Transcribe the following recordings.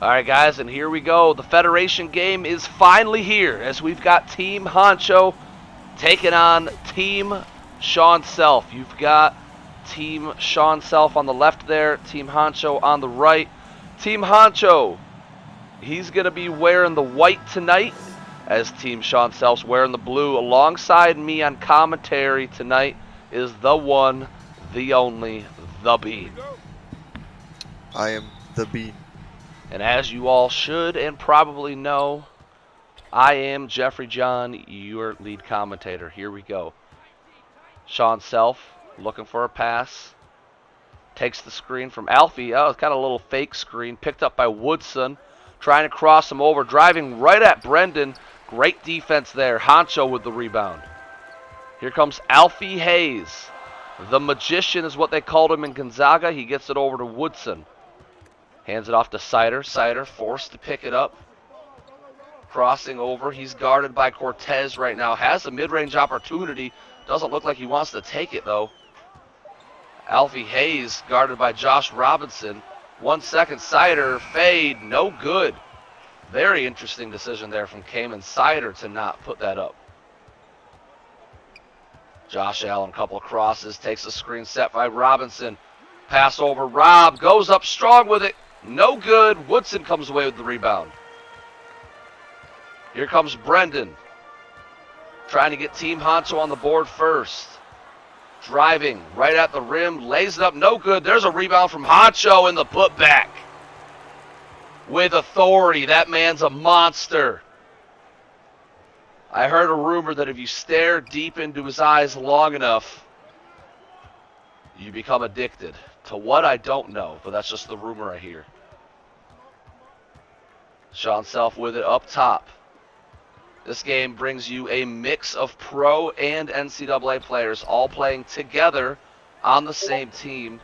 All right, guys, and here we go. The Federation game is finally here as we've got Team Honcho taking on Team Sean Self. You've got Team Sean Self on the left there, Team Honcho on the right. Team Honcho, he's going to be wearing the white tonight, as Team Sean Self's wearing the blue. Alongside me on commentary tonight is the one, the only, the Bean. I am the Bean. And as you all should and probably know, I am Jeffrey John, your lead commentator. Here we go. Sean Self looking for a pass. Takes the screen from Alfie. Oh, it's kind of a little fake screen. Picked up by Woodson. Trying to cross him over. Driving right at Brendan. Great defense there. Honcho with the rebound. Here comes Alfie Hayes. The magician is what they called him in Gonzaga. He gets it over to Woodson. Hands it off to Sider. Sider forced to pick it up. Crossing over. He's guarded by Cortez right now. Has a mid-range opportunity. Doesn't look like he wants to take it, though. Alfie Hayes guarded by Josh Robinson. 1 second. Sider. Fade. No good. Very interesting decision there from Kamen Sider to not put that up. Josh Allen, couple of crosses. Takes a screen set by Robinson. Pass over. Rob goes up strong with it. No good. Woodson comes away with the rebound. Here comes Brendan. Trying to get Team Honcho on the board first. Driving right at the rim. Lays it up. No good. There's a rebound from Honcho in the putback. With authority. That man's a monster. I heard a rumor that if you stare deep into his eyes long enough, you become addicted. To what, I don't know, but that's just the rumor I hear. Sean Self with it up top. This game brings you a mix of pro and NCAA players all playing together on the same team.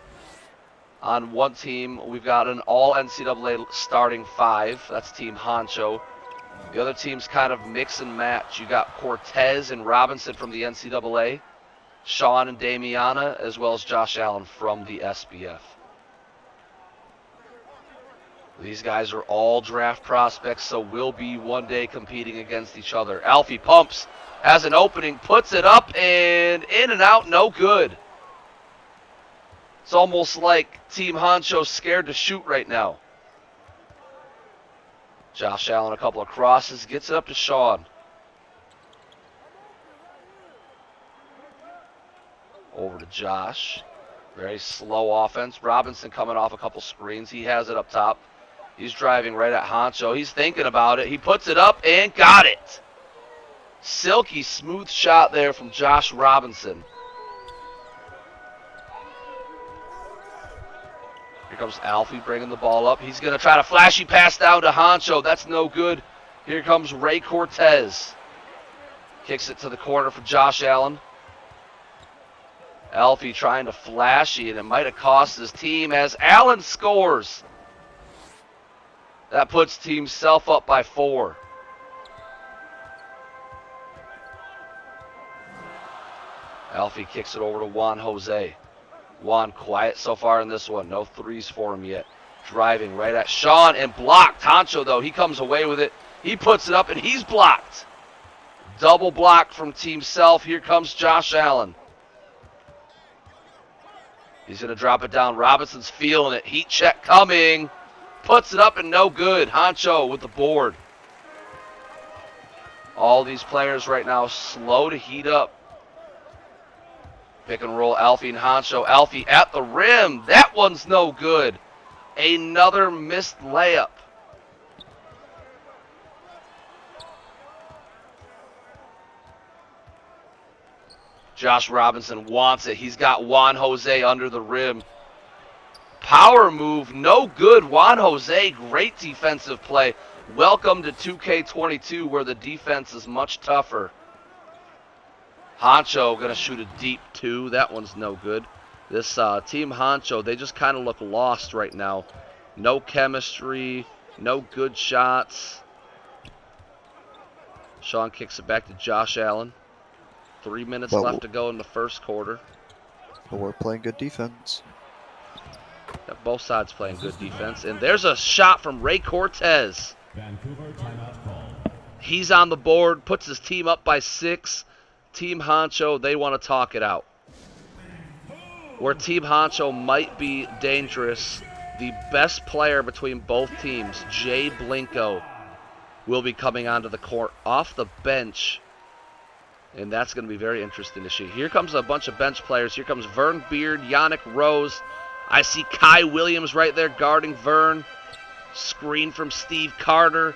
On one team, we've got an all NCAA starting five. That's Team Honcho. The other team's kind of mix and match. You got Cortez and Robinson from the NCAA, Sean and Damiana, as well as Josh Allen from the SBF. These guys are all draft prospects, so will be one day competing against each other. Alfie pumps, has an opening, puts it up, and in and out, no good. It's almost like Team Honcho's scared to shoot right now. Josh Allen, a couple of crosses, gets it up to Sean. Over to Josh. Very slow offense. Robinson coming off a couple screens. He has it up top. He's driving right at Honcho. He's thinking about it. He puts it up and got it. Silky smooth shot there from Josh Robinson. Here comes Alfie bringing the ball up. He's going to try to flashy pass down to Honcho. That's no good. Here comes Ray Cortez. Kicks it to the corner for Josh Allen. Alfie trying to flashy, and it might have cost his team as Allen scores. That puts Team Self up by 4. Alfie kicks it over to Juan Jose. Juan quiet so far in this one. No threes for him yet. Driving right at Sean and blocked. Honcho, though, he comes away with it. He puts it up, and he's blocked. Double block from Team Self. Here comes Josh Allen. He's going to drop it down. Robinson's feeling it. Heat check coming. Puts it up and no good. Honcho with the board. All these players right now slow to heat up. Pick and roll Alfie and Honcho. Alfie at the rim. That one's no good. Another missed layup. Josh Robinson wants it. He's got Juan Jose under the rim. Power move, no good. Juan Jose, great defensive play. Welcome to 2K22 where the defense is much tougher. Honcho going to shoot a deep 2. That one's no good. This Team Honcho, they just kind of look lost right now. No chemistry, no good shots. Sean kicks it back to Josh Allen. 3 minutes left to go in the first quarter. But we're playing good defense. Got both sides playing good defense. And there's a shot from Ray Cortez. Vancouver timeout call. He's on the board, puts his team up by 6. Team Honcho, they want to talk it out. Where Team Honcho might be dangerous, the best player between both teams, Jay Blinko, will be coming onto the court off the bench. And that's going to be very interesting to see. Here comes a bunch of bench players. Here comes Vern Beard, Yannick Rose. I see Kai Williams right there guarding Vern. Screen from Steve Carter.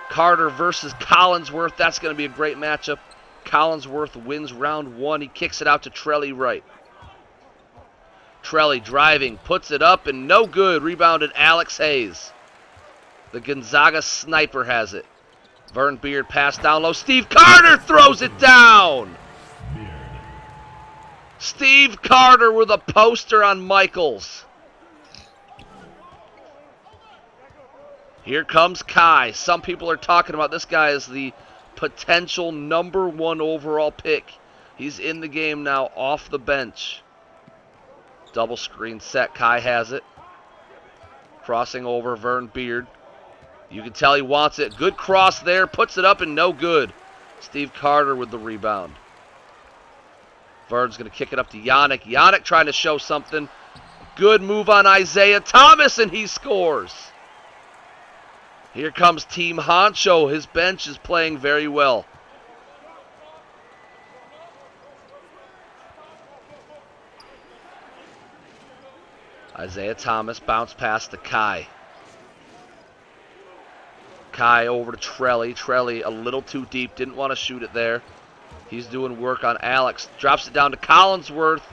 Carter versus Collinsworth. That's going to be a great matchup. Collinsworth wins round 1. He kicks it out to Trelly Wright. Trelly driving, puts it up, and no good. Rebounded Alex Hayes. The Gonzaga sniper has it. Vern Beard passed down low. Steve Carter throws it down. Steve Carter with a poster on Michaels. Here comes Kai. Some people are talking about this guy as the potential #1 overall pick. He's in the game now off the bench. Double screen set. Kai has it. Crossing over Vern Beard. You can tell he wants it. Good cross there. Puts it up and no good. Steve Carter with the rebound. Vern's going to kick it up to Yannick. Yannick trying to show something. Good move on Isaiah Thomas and he scores. Here comes Team Honcho. His bench is playing very well. Isaiah Thomas bounced past to Kai. Kai over to Trelly. Trelly a little too deep. Didn't want to shoot it there. He's doing work on Alex. Drops it down to Collinsworth.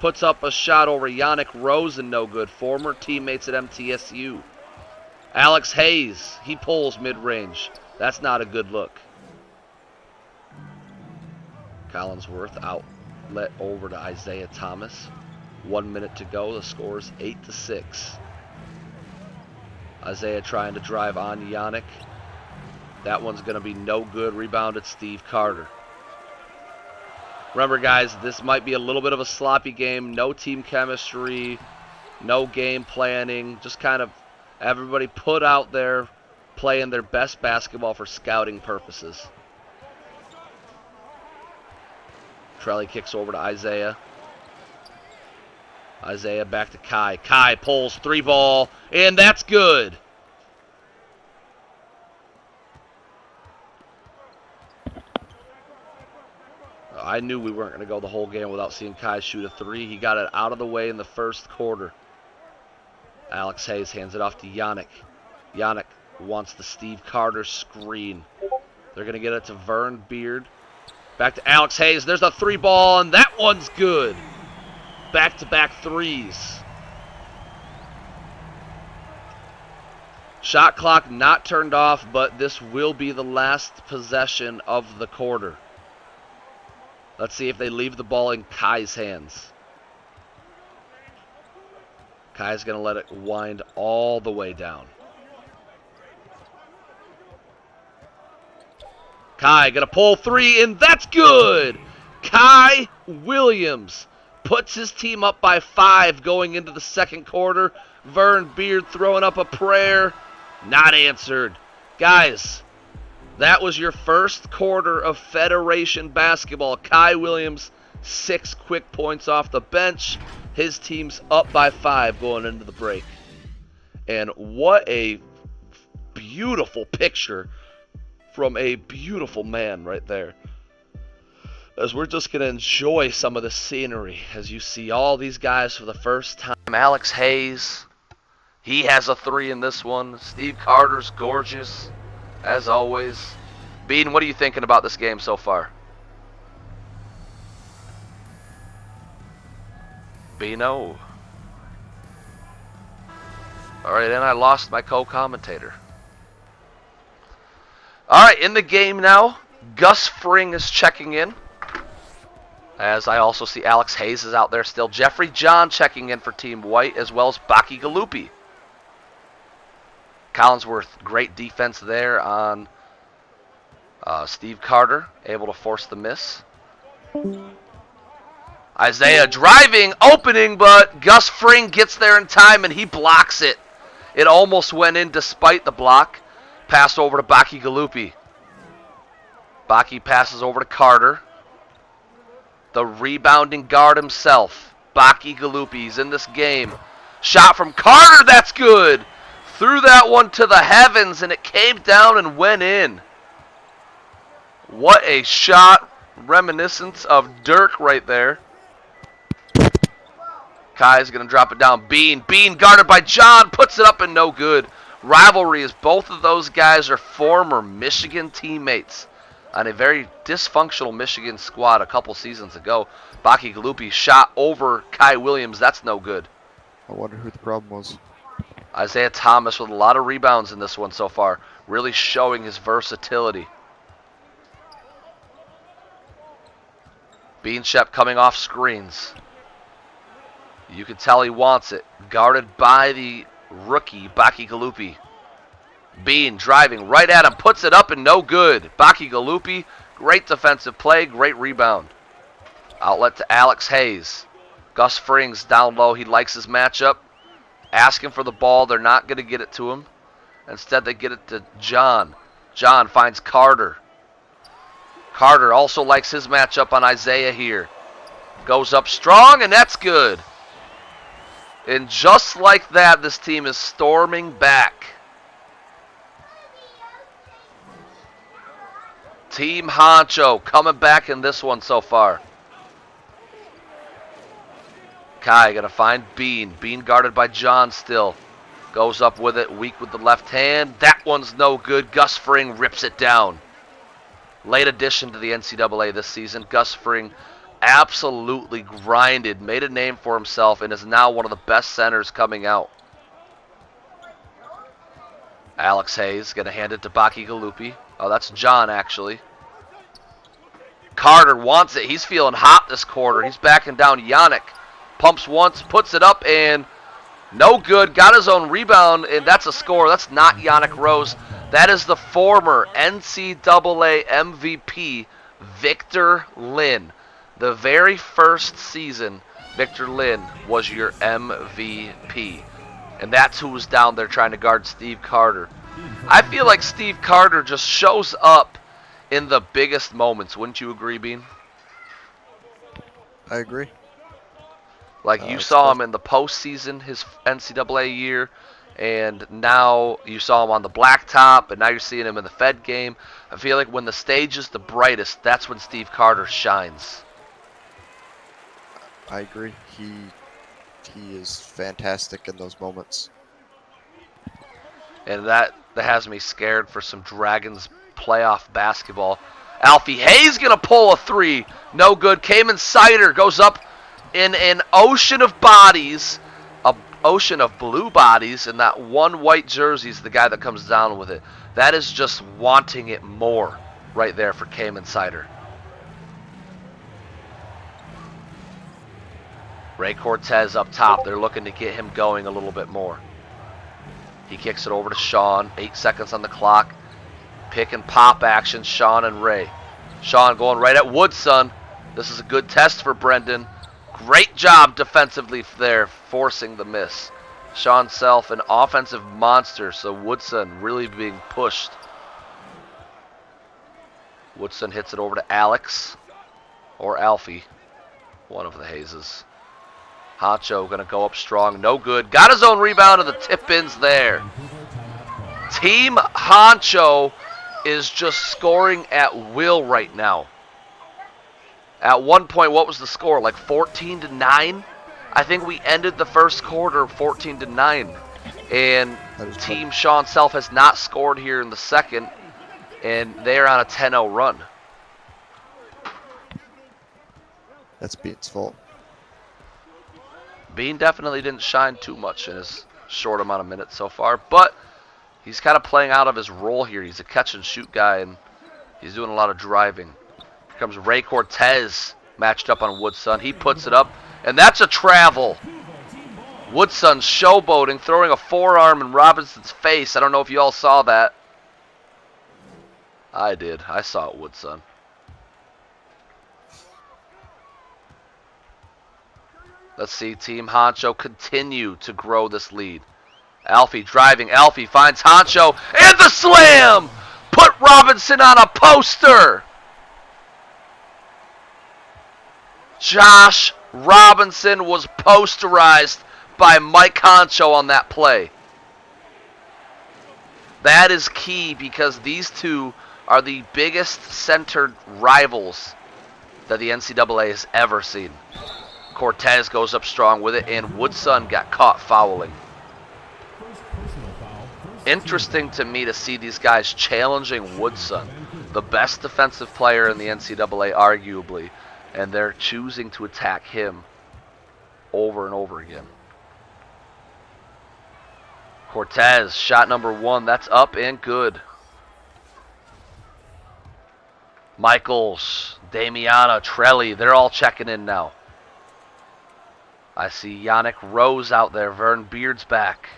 Puts up a shot over Yannick Rosen. No good. Former teammates at MTSU. Alex Hayes. He pulls mid-range. That's not a good look. Collinsworth outlet over to Isaiah Thomas. 1 minute to go. The score is 8-6. Isaiah trying to drive on Yannick. That one's going to be no good. Rebounded Steve Carter. Remember, guys, this might be a little bit of a sloppy game. No team chemistry. No game planning. Just kind of everybody put out there playing their best basketball for scouting purposes. Trelly kicks over to Isaiah. Isaiah back to Kai. Kai pulls 3 ball, and that's good. I knew we weren't going to go the whole game without seeing Kai shoot a 3. He got it out of the way in the first quarter. Alex Hayes hands it off to Yannick. Yannick wants the Steve Carter screen. They're going to get it to Vern Beard. Back to Alex Hayes. There's a 3 ball, and that one's good. Back-to-back 3s. Shot clock not turned off, but this will be the last possession of the quarter. Let's see if they leave the ball in Kai's hands. Kai's going to let it wind all the way down. Kai going to pull 3, and that's good! Kai Williams puts his team up by 5 going into the second quarter. Vern Beard throwing up a prayer. Not answered. Guys, that was your first quarter of Federation basketball. Kai Williams, 6 quick points off the bench. His team's up by 5 going into the break. And what a beautiful picture from a beautiful man right there. As we're just going to enjoy some of the scenery as you see all these guys for the first time. Alex Hayes, he has a 3 in this one. Steve Carter's gorgeous, as always. Bean, what are you thinking about this game so far? Beano. All right, and I lost my co-commentator. All right, in the game now, Gus Fring is checking in. As I also see Alex Hayes is out there still. Jeffrey John checking in for Team White, as well as Baki Galupi. Collinsworth, great defense there on Steve Carter, able to force the miss. Isaiah driving, opening, but Gus Fring gets there in time and he blocks it. It almost went in despite the block. Pass over to Baki Galupi. Baki passes over to Carter. The rebounding guard himself, Baki Galupi. He's in this game. Shot from Carter, that's good. Threw that one to the heavens and it came down and went in. What a shot. Reminiscence of Dirk right there. Kai's going to drop it down. Bean guarded by John. Puts it up and no good. Rivalry is both of those guys are former Michigan teammates on a very dysfunctional Michigan squad a couple seasons ago. Baki Galupi shot over Kai Williams. That's no good. I wonder who the problem was. Isaiah Thomas with a lot of rebounds in this one so far. Really showing his versatility. Beanshep coming off screens. You can tell he wants it. Guarded by the rookie, Baki Galupi. Bean driving right at him. Puts it up and no good. Baki Galupi, great defensive play, great rebound. Outlet to Alex Hayes. Gus Frings down low. He likes his matchup. Asking for the ball. They're not going to get it to him. Instead, they get it to John. John finds Carter. Carter also likes his matchup on Isaiah here. Goes up strong, and that's good. And just like that, this team is storming back. Team Honcho coming back in this one so far. Kai going to find Bean. Bean guarded by John still. Goes up with it, weak with the left hand. That one's no good. Gus Fring rips it down. Late addition to the NCAA this season. Gus Fring absolutely grinded, made a name for himself, and is now one of the best centers coming out. Alex Hayes going to hand it to Baki Galupi. Oh, that's John, actually. Carter wants it. He's feeling hot this quarter. He's backing down Yannick. Pumps once, puts it up, and no good. Got his own rebound, and that's a score. That's not Yannick Rose. That is the former NCAA MVP, Victor Lynn. The very first season, Victor Lynn was your MVP. And that's who was down there trying to guard Steve Carter. I feel like Steve Carter just shows up in the biggest moments. Wouldn't you agree, Bean? I agree. Like you saw him in the postseason, his NCAA year, and now you saw him on the blacktop, and now you're seeing him in the Fed game. I feel like when the stage is the brightest, that's when Steve Carter shines. I agree. He is fantastic in those moments. And that has me scared for some Dragons playoff basketball. Alfie Hayes going to pull a three. No good. Cayman Cider goes up in an ocean of bodies, an ocean of blue bodies, and that one white jersey is the guy that comes down with it. That is just wanting it more right there for Cayman Cider. Ray Cortez up top. They're looking to get him going a little bit more. He kicks it over to Sean. 8 seconds on the clock. Pick and pop action, Sean and Ray. Sean going right at Woodson. This is a good test for Brendan. Great job defensively there, forcing the miss. Sean Self, an offensive monster, so Woodson really being pushed. Woodson hits it over to Alex, or Alfie, one of the Hayeses. Honcho going to go up strong, no good. Got his own rebound, and the tip-in's there. Team Honcho is just scoring at will right now. At one point, what was the score? Like 14-9? I think we ended the first quarter 14-9. And Team Sean Self has not scored here in the second, and they're on a 10-0 run. That's Bean's fault. Bean definitely didn't shine too much in his short amount of minutes so far, but he's kind of playing out of his role here. He's a catch-and-shoot guy, and he's doing a lot of driving. Here comes Ray Cortez, matched up on Woodson. He puts it up, and that's a travel. Woodson showboating, throwing a forearm in Robinson's face. I don't know if you all saw that. I did. I saw it, Woodson. Let's see Team Honcho continue to grow this lead. Alfie driving. Alfie finds Honcho. And the slam! Put Robinson on a poster! Josh Robinson was posterized by Mike Honcho on that play. That is key because these two are the biggest centered rivals that the NCAA has ever seen. Cortez goes up strong with it, and Woodson got caught fouling. Interesting to me to see these guys challenging Woodson, the best defensive player in the NCAA arguably, and they're choosing to attack him over and over again. Cortez, shot number 1, that's up and good. Michaels, Damiana, Trelli, they're all checking in now. I see Yannick Rose out there. Vern Beard's back.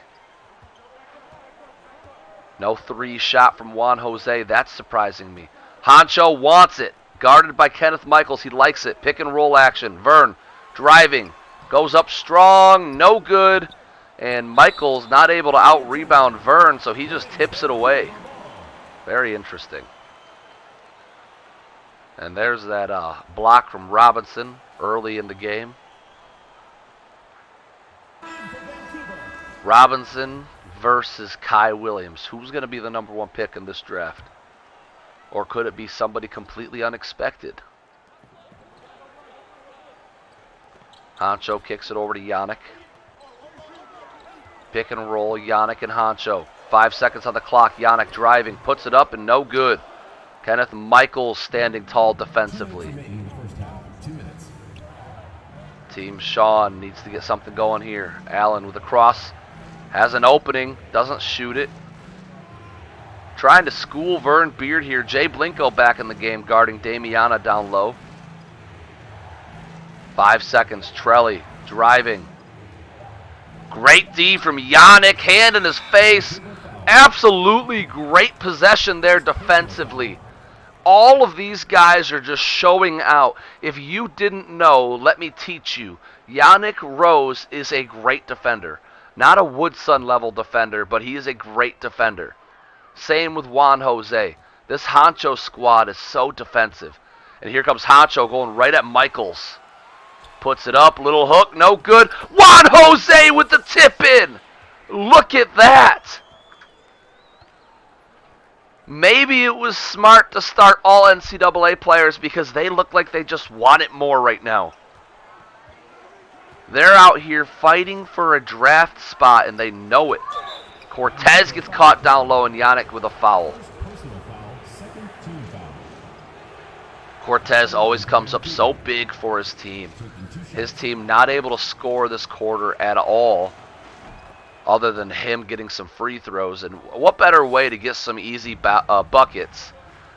No 3 shot from Juan Jose. That's surprising me. Honcho wants it. Guarded by Kenneth Michaels. He likes it. Pick and roll action. Vern driving. Goes up strong. No good. And Michaels not able to out-rebound Vern, so he just tips it away. Very interesting. And there's that block from Robinson early in the game. Robinson versus Kai Williams. Who's going to be the number 1 pick in this draft? Or could it be somebody completely unexpected? Honcho kicks it over to Yannick. Pick and roll, Yannick and Honcho. 5 seconds on the clock. Yannick driving, puts it up, and no good. Kenneth Michaels standing tall defensively. Team Sean needs to get something going here. Allen with a cross. Has an opening. Doesn't shoot it. Trying to school Vern Beard here. Jay Blinko back in the game guarding Damiana down low. 5 seconds. Trelli driving. Great D from Yannick. Hand in his face. Absolutely great possession there defensively. All of these guys are just showing out. If you didn't know, let me teach you. Yannick Rose is a great defender. Not a Woodson level defender, but he is a great defender. Same with Juan Jose. This Honcho squad is so defensive. And here comes Honcho going right at Michaels. Puts it up, little hook, no good. Juan Jose with the tip in. Look at that. Maybe it was smart to start all NCAA players because they look like they just want it more right now. They're out here fighting for a draft spot, and they know it. Cortez gets caught down low, and Yannick with a foul. Cortez always comes up so big for his team. His team not able to score this quarter at all, other than him getting some free throws. And what better way to get some easy buckets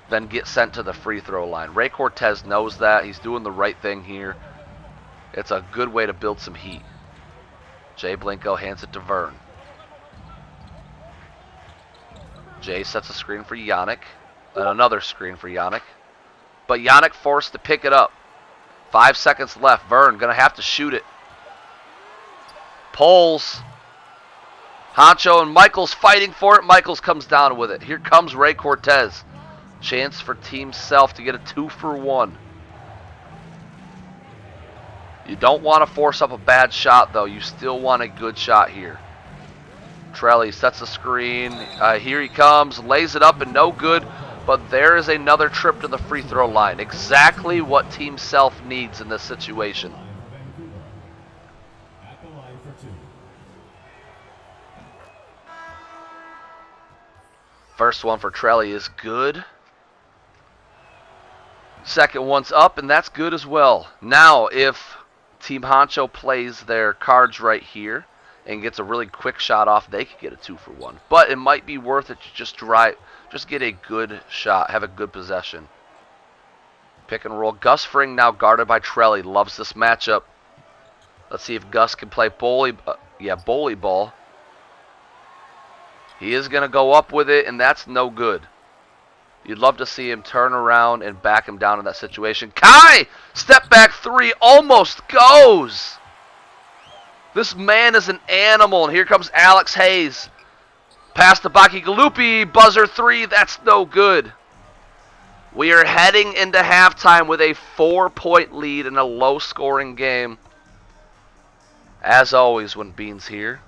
than get sent to the free throw line? Ray Cortez knows that. He's doing the right thing here. It's a good way to build some heat. Jay Blinko hands it to Vern. Jay sets a screen for Yannick. And another screen for Yannick. But Yannick forced to pick it up. 5 seconds left. Vern going to have to shoot it. Pulls. Honcho and Michaels fighting for it. Michaels comes down with it. Here comes Ray Cortez. Chance for Team Self to get a 2-for-1. You don't want to force up a bad shot, though. You still want a good shot here. Trelli sets a screen. Here he comes. Lays it up and no good. But there is another trip to the free throw line. Exactly what Team Self needs in this situation. First one for Trelli is good. Second one's up, and that's good as well. Now, if Team Honcho plays their cards right here and gets a really quick shot off, they could get a 2-for-1. But it might be worth it to just get a good shot, have a good possession. Pick and roll. Gus Fring now guarded by Trelli. Loves this matchup. Let's see if Gus can play bully ball. He is going to go up with it, and that's no good. You'd love to see him turn around and back him down in that situation. Kai! Step back 3 almost goes! This man is an animal, and here comes Alex Hayes. Pass to Baki Galupi, buzzer 3, that's no good. We are heading into halftime with a 4-point lead in a low-scoring game. As always, when Bean's here,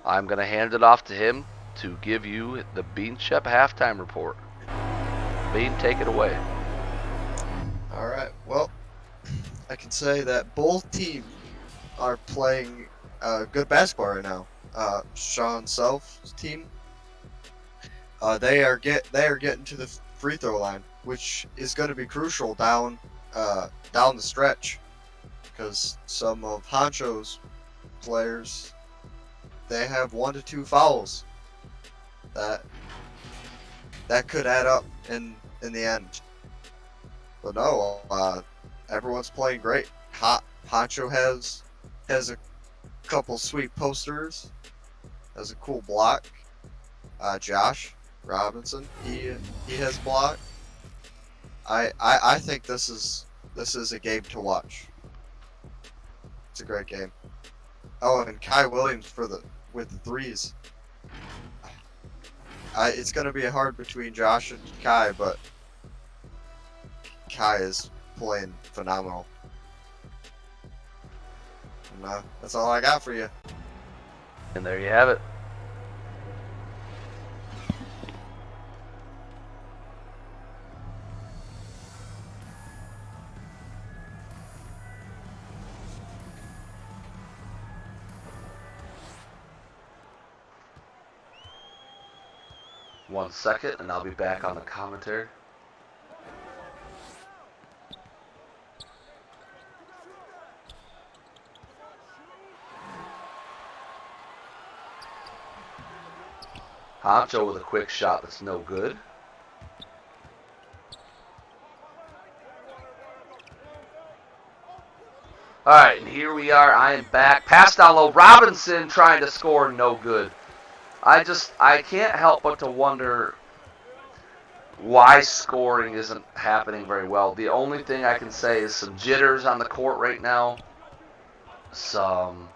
I'm going to hand it off to him to give you the Bean Shep halftime report. Bean, take it away. All right. Well, I can say that both teams are playing good basketball right now. Sean Self's team, they are getting to the free throw line, which is going to be crucial down the stretch, because some of Honcho's players, they have 1 to 2 fouls that could add up in the end. But no, everyone's playing great. Honcho has a couple sweet posters, has a cool block. Josh Robinson, he has block. I think this is a game to watch. It's a great game. Oh, and Kai Williams with the threes. It's gonna be hard between Josh and Kai, but Kai is playing phenomenal. And, that's all I got for you. And there you have it. One second, and I'll be back on the commentary. Honcho with a quick shot that's no good. Alright, and here we are. I am back. Pass down low. Robinson trying to score, no good. I can't help but to wonder why scoring isn't happening very well. The only thing I can say is some jitters on the court right now. Some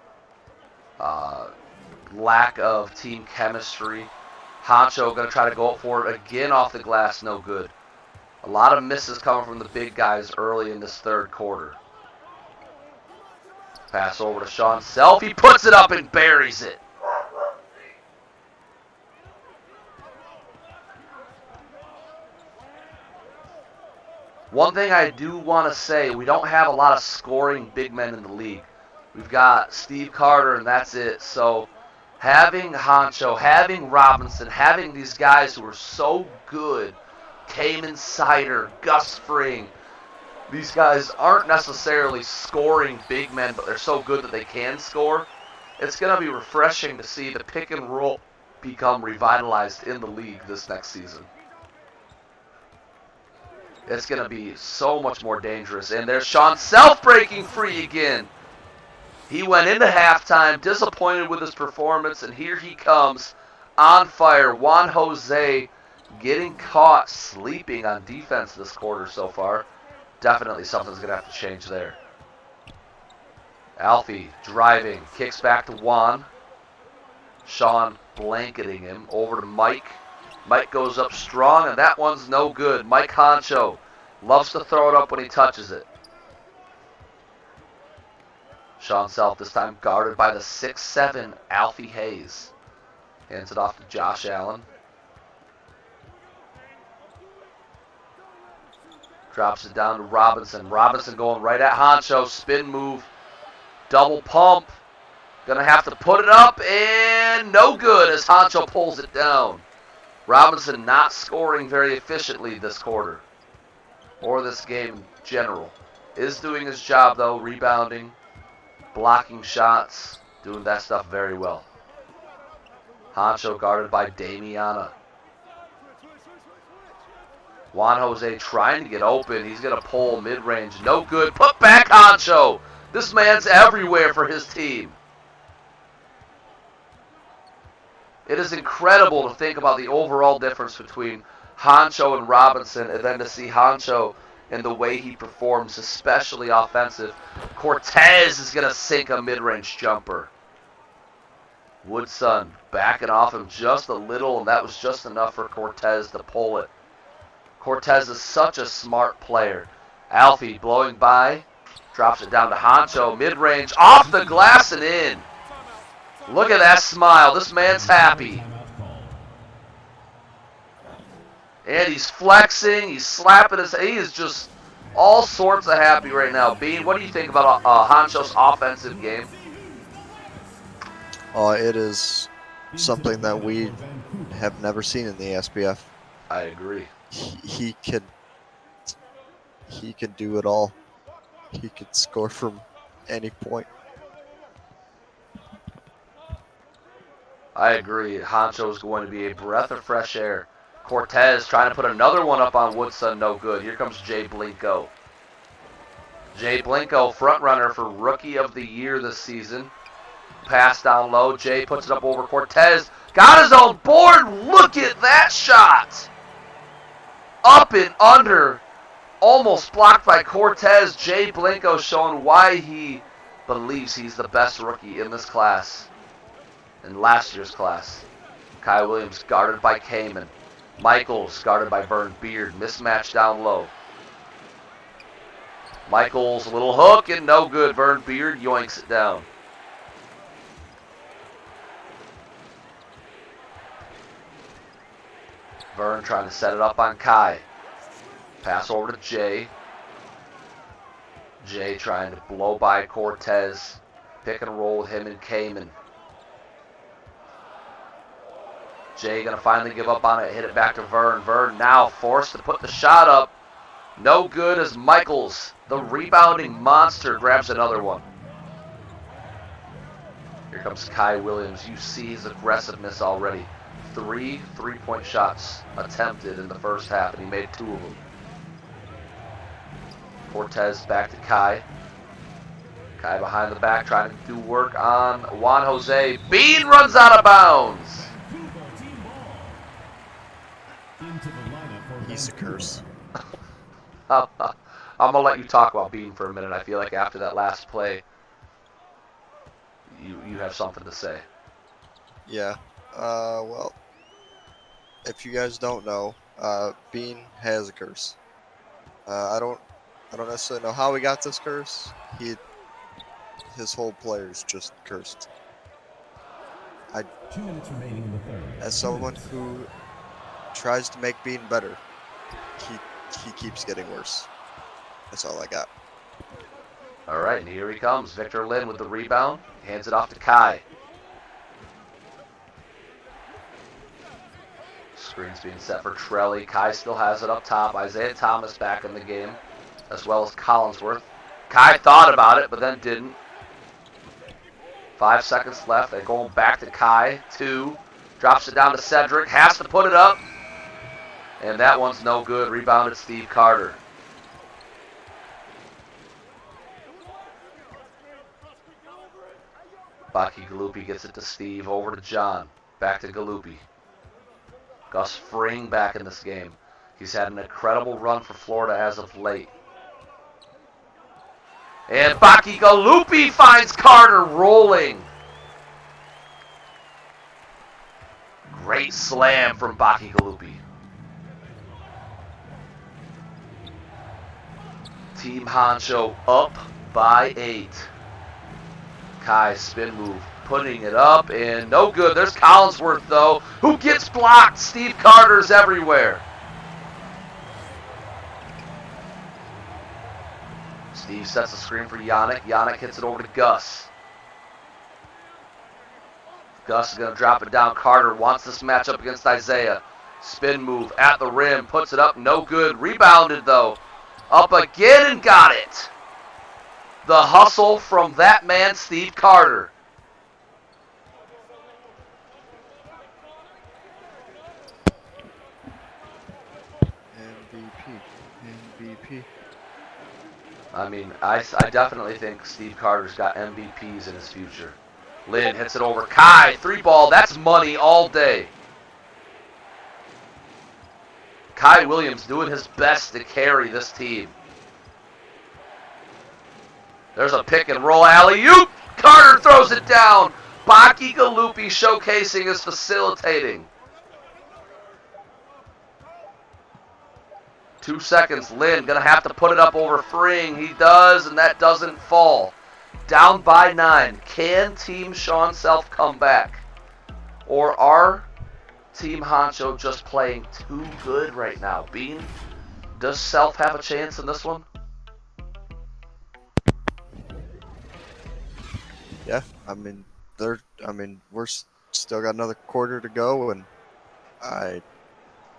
lack of team chemistry. Honcho going to try to go up for it again off the glass, no good. A lot of misses coming from the big guys early in this third quarter. Pass over to Sean Self. He puts it up and buries it. One thing I do want to say, we don't have a lot of scoring big men in the league. We've got Steve Carter, and that's it. So having Honcho, having Robinson, having these guys who are so good, Cayman Sider, Gus Fring, these guys aren't necessarily scoring big men, but they're so good that they can score. It's going to be refreshing to see the pick and roll become revitalized in the league this next season. It's going to be so much more dangerous. And there's Sean Self breaking free again. He went into halftime disappointed with his performance, and here he comes on fire. Juan Jose getting caught sleeping on defense this quarter so far. Definitely something's going to have to change there. Alfie driving, kicks back to Juan. Sean blanketing him. Over to Mike. Mike goes up strong, and that one's no good. Mike Honcho loves to throw it up when he touches it. Sean Self this time guarded by the 6'7" Alfie Hayes. Hands it off to Josh Allen. Drops it down to Robinson. Robinson going right at Honcho. Spin move. Double pump. Gonna have to put it up, and no good as Honcho pulls it down. Robinson not scoring very efficiently this quarter, or this game in general. Is doing his job though, rebounding, blocking shots, doing that stuff very well. Honcho guarded by Damiana. Juan Jose trying to get open. He's going to pull mid-range. No good. Put back Honcho. This man's everywhere for his team. It is incredible to think about the overall difference between Honcho and Robinson, and then to see Honcho and the way he performs, especially offensive. Cortez is going to sink a mid-range jumper. Woodson backing off him just a little, and that was just enough for Cortez to pull it. Cortez is such a smart player. Alfie blowing by, drops it down to Honcho, mid-range, off the glass and in. Look at that smile. This man's happy. Timeout called. And he's flexing, he's slapping his, he is just all sorts of happy right now. Bean, what do you think about Honcho's offensive game? It is something that we have never seen in the SBF. I agree. He can do it all. He can score from any point. I agree. Honcho is going to be a breath of fresh air. Cortez trying to put another one up on Woodson, no good. Here comes Jay Blinko. Jay Blinko, front runner for Rookie of the Year this season. Pass down low. Jay puts it up over Cortez. Got his own board. Look at that shot. Up and under. Almost blocked by Cortez. Jay Blinko showing why he believes he's the best rookie in this class. In last year's class. Kai Williams guarded by Kamen. Michaels guarded by Vern Beard. Mismatch down low. Michaels, a little hook and no good. Vern Beard yoinks it down. Vern trying to set it up on Kai. Pass over to Jay. Jay trying to blow by Cortez. Pick and roll with him and Kamen. Jay going to finally give up on it. Hit it back to Vern. Vern now forced to put the shot up. No good as Michaels, the rebounding monster, grabs another one. Here comes Kai Williams. You see his aggressiveness already. 3 3-point shots attempted in the first half, and he made 2 of them. Cortez back to Kai. Kai behind the back trying to do work on Juan Jose. Bean runs out of bounds. Into the lineup for He's a curse. I'm going to let you talk about Bean for a minute. I feel like after that last play, you have something to say. Yeah. Well, if you guys don't know, Bean has a curse. I don't necessarily know how he got this curse. His whole player's just cursed. 2 minutes remaining in the third. As someone who tries to make Bean better, he keeps getting worse. That's all I got. All right, and here he comes. Victor Lin with the rebound. Hands it off to Kai. Screen's being set for Trelly. Kai still has it up top. Isaiah Thomas back in the game, as well as Collinsworth. Kai thought about it, but then didn't. 5 seconds left. They're going back to Kai. 2. Drops it down to Cedric. Has to put it up. And that one's no good. Rebounded Steve Carter. Baki Galupi gets it to Steve. Over to John. Back to Galupi. Gus Fring back in this game. He's had an incredible run for Florida as of late. And Baki Galupi finds Carter rolling. Great slam from Baki Galupi. Team Honcho up by 8. Kai spin move, putting it up, and no good. There's Collinsworth, though, who gets blocked. Steve Carter's everywhere. Steve sets the screen for Yannick. Yannick hits it over to Gus. Gus is going to drop it down. Carter wants this matchup against Isaiah. Spin move at the rim, puts it up, no good. Rebounded, though. Up again and got it. The hustle from that man, Steve Carter. MVP. I mean, I definitely think Steve Carter's got MVPs in his future. Lynn hits it over. Kai, 3-ball. That's money all day. Kai Williams doing his best to carry this team. There's a pick and roll alley-oop. Carter throws it down. Baki Galupi showcasing his facilitating. 2 seconds. Lynn going to have to put it up over Fring. He does, and that doesn't fall. Down by 9. Can Team Sean Self come back? Or are Team Honcho just playing too good right now? Bean, does Self have a chance in this one? Yeah, we're still got another quarter to go, and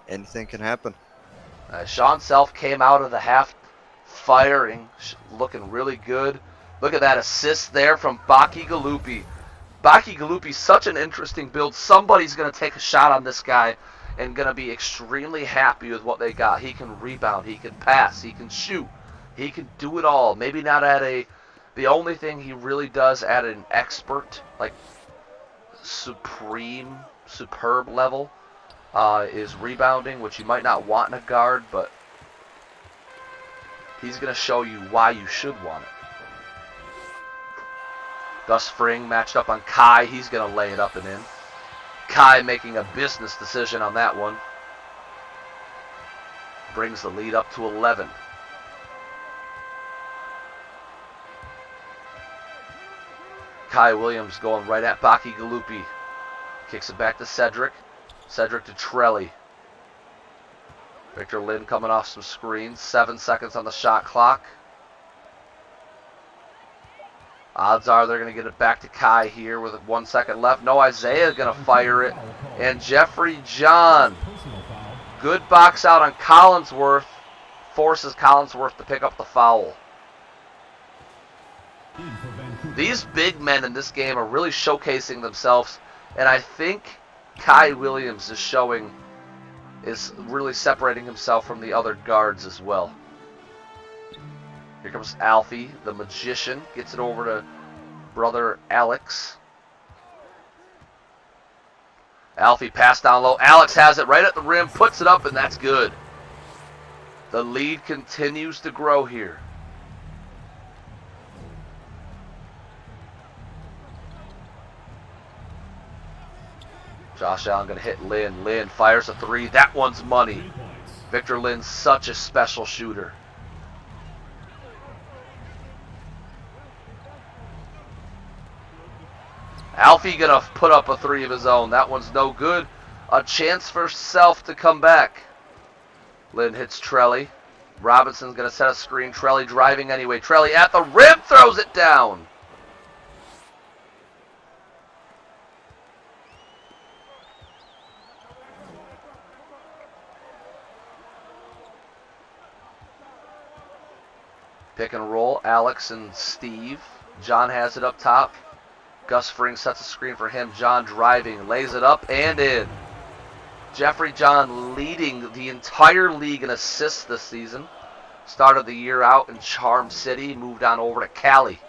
anything can happen. Sean Self came out of the half firing, looking really good. Look at that assist there from Baki Galupi. Baki Galupi's such an interesting build. Somebody's going to take a shot on this guy and going to be extremely happy with what they got. He can rebound, he can pass, he can shoot, he can do it all. Maybe not at the only thing he really does at an expert, like superb level, is rebounding, which you might not want in a guard, but he's going to show you why you should want it. Gus Fring matched up on Kai. He's going to lay it up and in. Kai making a business decision on that one. Brings the lead up to 11. Kai Williams going right at Baki Galupi. Kicks it back to Cedric. Cedric to Trelli. Victor Lynn coming off some screens. 7 seconds on the shot clock. Odds are they're going to get it back to Kai here with 1 second left. No, Isaiah going to fire it. And Jeffrey John. Good box out on Collinsworth. Forces Collinsworth to pick up the foul. These big men in this game are really showcasing themselves. And I think Kai Williams is really separating himself from the other guards as well. Here comes Alfie, the magician. Gets it over to brother Alex. Alfie passed down low. Alex has it right at the rim, puts it up, and that's good. The lead continues to grow here. Josh Allen going to hit Lynn. Lynn fires a 3. That one's money. Victor Lynn's such a special shooter. Alfie going to put up a 3 of his own. That one's no good. A chance for Self to come back. Lynn hits Trelli. Robinson's going to set a screen. Trelli driving anyway. Trelli at the rim, throws it down. Pick and roll, Alex and Steve. John has it up top. Gus Fring sets a screen for him. John driving, lays it up and in. Jeffrey John leading the entire league in assists this season. Started the year out in Charm City, moved on over to Cali.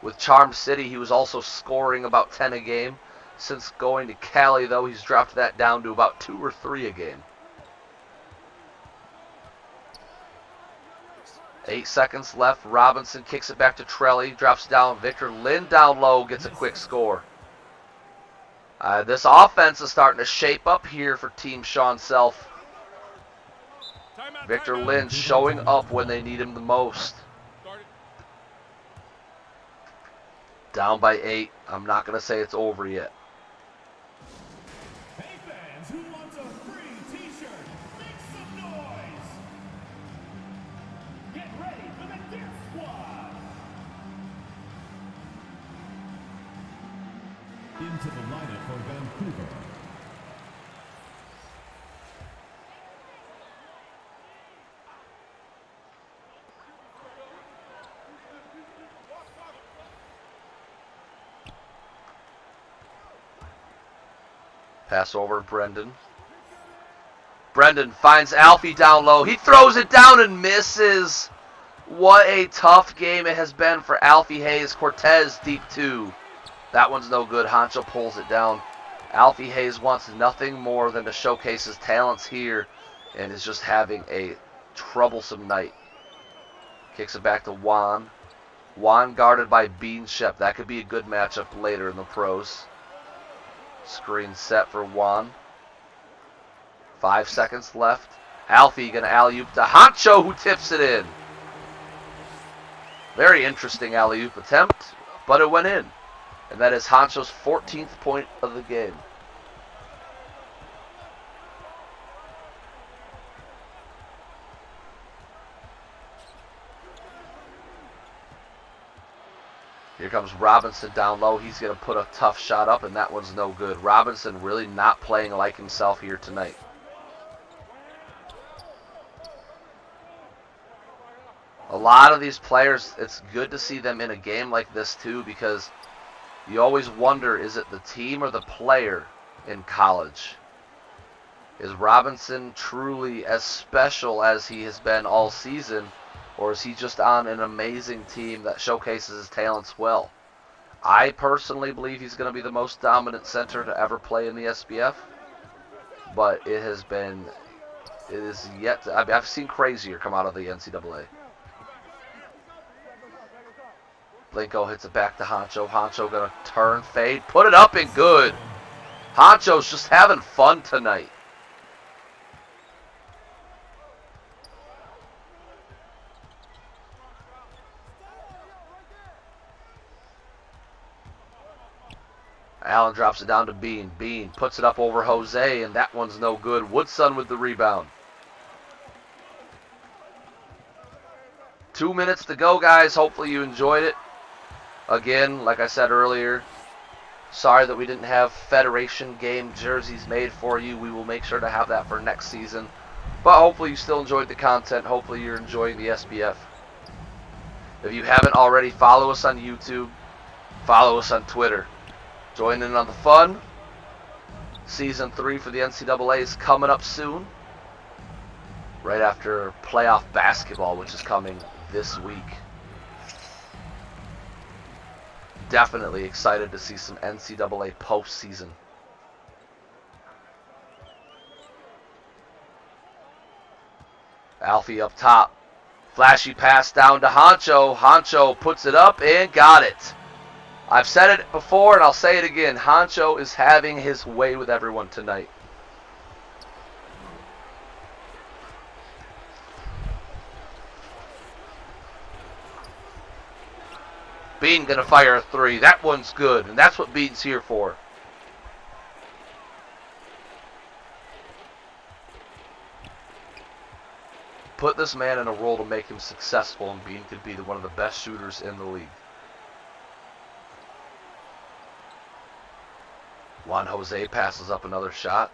With Charm City, he was also scoring about 10 a game. Since going to Cali, though, he's dropped that down to about 2 or 3 a game. 8 seconds left. Robinson kicks it back to Trelli. Drops down. Victor Lynn down low. Gets a quick score. This offense is starting to shape up here for Team Sean Self. Victor Lynn showing up when they need him the most. Down by 8. I'm not going to say it's over yet. Hey fans, who wants a free t-shirt? Make some noise! Get ready for the Death Squad! Into the lineup for Vancouver. Pass over to Brendan. Brendan finds Alfie down low. He throws it down and misses. What a tough game it has been for Alfie Hayes. Cortez deep 2. That one's no good. Honcho pulls it down. Alfie Hayes wants nothing more than to showcase his talents here and is just having a troublesome night. Kicks it back to Juan. Juan guarded by Bean Shep. That could be a good matchup later in the pros. Screen set for Juan. 5 seconds left. Alfie going to alley-oop to Hancho, who tips it in. Very interesting alley-oop attempt, but it went in. And that is Hancho's 14th point of the game. Here comes Robinson down low. He's going to put a tough shot up, and that one's no good. Robinson really not playing like himself here tonight. A lot of these players, it's good to see them in a game like this too, because you always wonder, is it the team or the player in college? Is Robinson truly as special as he has been all season, or is he just on an amazing team that showcases his talents well? I personally believe he's going to be the most dominant center to ever play in the SBF, but it is yet to, I've seen crazier come out of the NCAA. Blinko hits it back to Hancho. Hancho going to turn, fade, put it up and good. Hancho's just having fun tonight. Allen drops it down to Bean. Bean puts it up over Jose, and that one's no good. Woodson with the rebound. 2 minutes to go, guys. Hopefully you enjoyed it. Again, like I said earlier, sorry that we didn't have Federation game jerseys made for you. We will make sure to have that for next season. But hopefully you still enjoyed the content. Hopefully you're enjoying the SBF. If you haven't already, follow us on YouTube. Follow us on Twitter. Join in on the fun. Season 3 for the NCAA is coming up soon. Right after playoff basketball, which is coming this week. Definitely excited to see some NCAA postseason. Alfie up top. Flashy pass down to Hancho. Hancho puts it up and got it. I've said it before and I'll say it again. Hancho is having his way with everyone tonight. Bean gonna fire a 3. That one's good, and that's what Bean's here for. Put this man in a role to make him successful, and Bean could be one of the best shooters in the league. Juan Jose passes up another shot.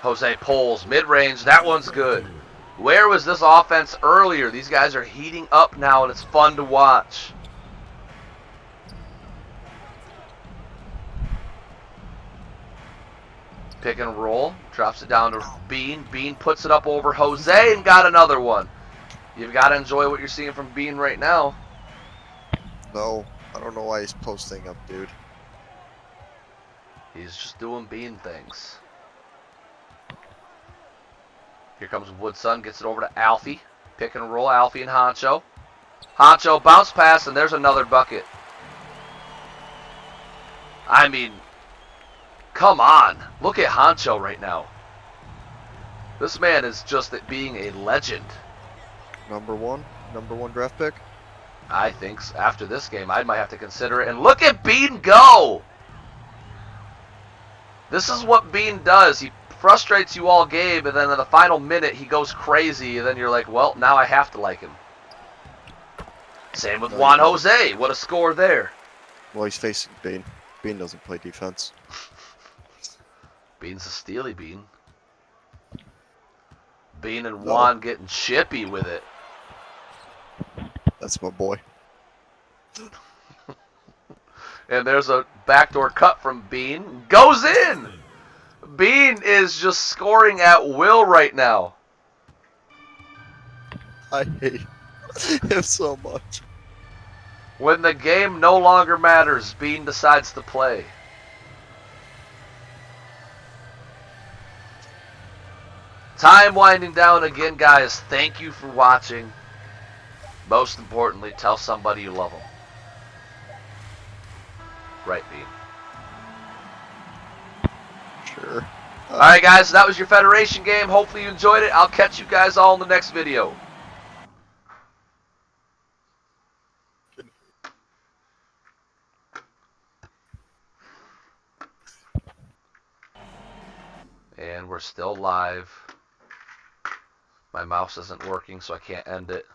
Jose pulls, mid-range, that one's good. Where was this offense earlier? These guys are heating up now, and it's fun to watch. Pick and roll. Drops it down to Bean. Bean puts it up over Jose and got another one. You've got to enjoy what you're seeing from Bean right now. No, I don't know why he's posting up, dude. He's just doing Bean things. Here comes Woodson, gets it over to Alfie. Pick and roll, Alfie and Hancho. Hancho bounce pass, and there's another bucket. I mean, come on. Look at Hancho right now. This man is just being a legend. Number one draft pick. I think after this game, I might have to consider it. And look at Bean go! This is what Bean does. He frustrates you all game, and then in the final minute he goes crazy, and then you're like, well, now I have to like him. Same with Juan Jose. What a score there. Well, he's facing Bean. Bean doesn't play defense. Bean's a steely Bean. Bean and Juan getting chippy with it. That's my boy. And there's a backdoor cut from Bean. Goes in! Bean is just scoring at will right now. I hate him so much. When the game no longer matters, Bean decides to play. Time winding down again, guys. Thank you for watching. Most importantly, tell somebody you love them. Right, B. Sure. Alright, guys, that was your Federation game. Hopefully you enjoyed it. I'll catch you guys all in the next video. And we're still live. My mouse isn't working, so I can't end it.